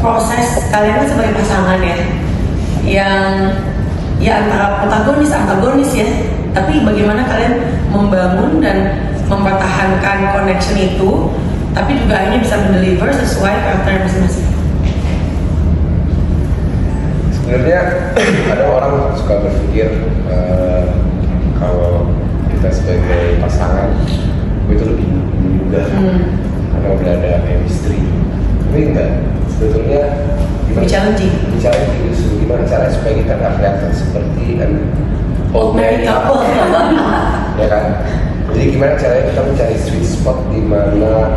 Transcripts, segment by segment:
proses kalian kan sebagai pasangan ya, yang ya antara protagonis antagonis ya, tapi bagaimana kalian membangun dan mempertahankan connection itu, tapi juga akhirnya bisa mendeliver sesuai karakter masing-masing. Sebenarnya ada orang suka berpikir kalau kita sebagai pasangan itu lebih mudah karena udah ada chemistry. Tapi enggak, sebetulnya Lebih challenging justru gimana caranya supaya kita nggak kelihatan seperti old married couple. Ya kan? Jadi gimana caranya kita mencari sweet spot di mana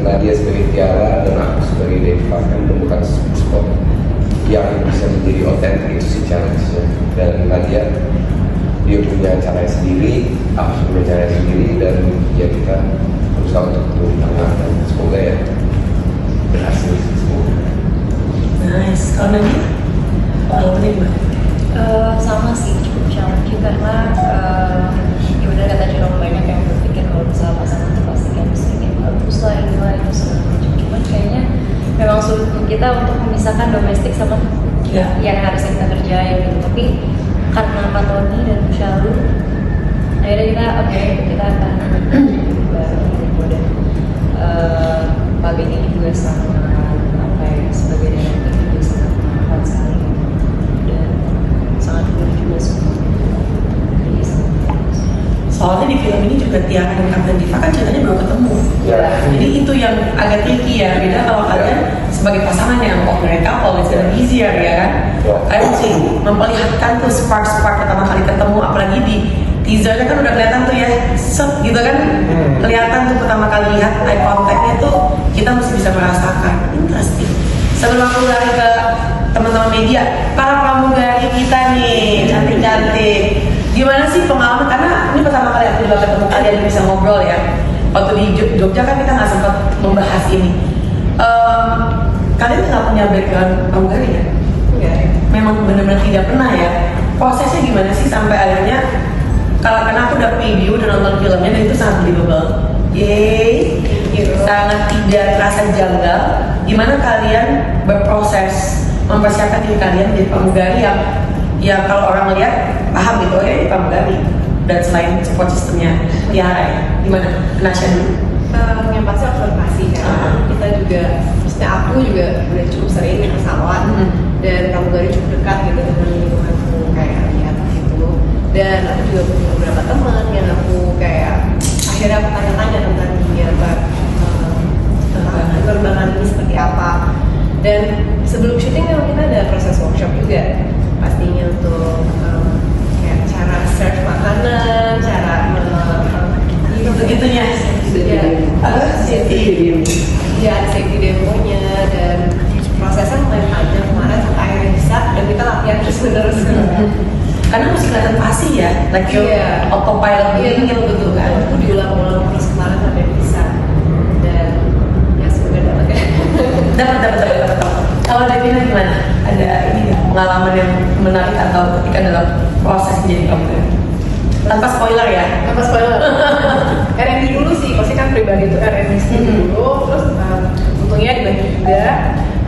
Nadia sebagai Tiara dan aku sebagai Deva kan menemukan sweet spot yang bisa menjadi otentik, itu sih challenge-nya. Dan Nadia dia punya caranya sendiri, aku punya caranya sendiri, dan ya kita berusaha untuk ketemu di tengah, dan semoga ya berhasil semoga. Nice. Kalau Nadia, kalau ini gimana? Sama sih, cukup challenging karena ya udah kata orang banyak yang berpikir kalau misalnya pasangan itu pasti chemistry kayak bagus lah, inilah itu segala macam. Cuman kayaknya memang sulit untuk kita untuk memisahkan domestik sama yang harus kita kerjain gitu. Tapi karena Pak Tony dan Bu Syalu, akhirnya kita akan bareng gitu. Dan Pak Benny juga sangat sebagai director juga sangat menghormati sekali dan sangat peduli juga semua. Soalnya di film ini juga Tiara dan Kapten Diva kan ceritanya baru ketemu. Jadi itu yang agak tricky ya. Beda kalau kalian sebagai pasangan yang mereka always gonna be easier ya kan. Kalian mesti memperlihatkan tuh spark pertama kali ketemu, apalagi di teasernya kan udah kelihatan tuh ya, gitu kan. Kelihatan tuh pertama kali lihat eye contact-nya tuh kita mesti bisa merasakan. Interesting. Sebelum aku lari ke teman-teman media, para pramugari kita nih, cantik-cantik. Gimana sih pengalaman? Karena ini pertama kali aku juga ketemu kalian bisa ngobrol ya. Waktu di Jogja kan kita nggak sempat membahas ini. Kalian nggak punya background pramugari ya? Enggak. Memang benar-benar tidak pernah ya. Prosesnya gimana sih sampai akhirnya? Karena aku udah preview dan nonton filmnya dan itu sangat believable. Yeay, sangat tidak terasa janggal. Gimana kalian berproses mempersiapkan diri kalian menjadi pramugari yang kalau orang lihat paham gitu ya pramugari, dan selain support sistemnya Tiara ya, gimana? Nasya dulu. Yang pasti observasi kan. Kita juga, maksudnya aku juga udah cukup sering naik pesawat dan pramugari cukup dekat gitu dengan lingkunganku kayak lihat gitu. Dan aku juga punya beberapa teman yang aku kayak akhirnya aku tanya-tanya tentang dunia penerbangan ini seperti apa. Dan sebelum syuting memang kita ada proses workshop juga pastinya untuk kayak cara serve makanan, cara begitunya. Safety demonya, dan prosesnya lumayan panjang kemarin sampai akhirnya bisa, dan kita latihan terus-menerus. Karena mesti kelihatan pasti ya, like autopilot gitu betul kan. Aku diulang-ulang terus kemarin sampai bisa, dan ya semoga dapat ya. Dapat. Kalau Devina gimana? Ada ini nggak pengalaman yang menarik atau ketika dalam proses menjadi pramugari? Tanpa spoiler ya. Tanpa spoiler. R&D dulu sih, pasti kan pribadi itu R&D dulu, terus untungnya dibagi juga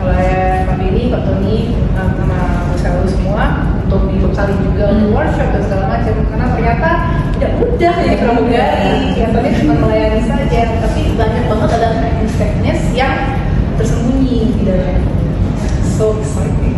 oleh Pak Benny, Pak Tony, sama Mas Kalu semua untuk dibekali juga untuk workshop dan segala macam, karena ternyata tidak mudah jadi pramugari. Kelihatannya cuma melayani saja, tapi banyak banget ada teknis-teknis yang tersembunyi di dalamnya. So exciting.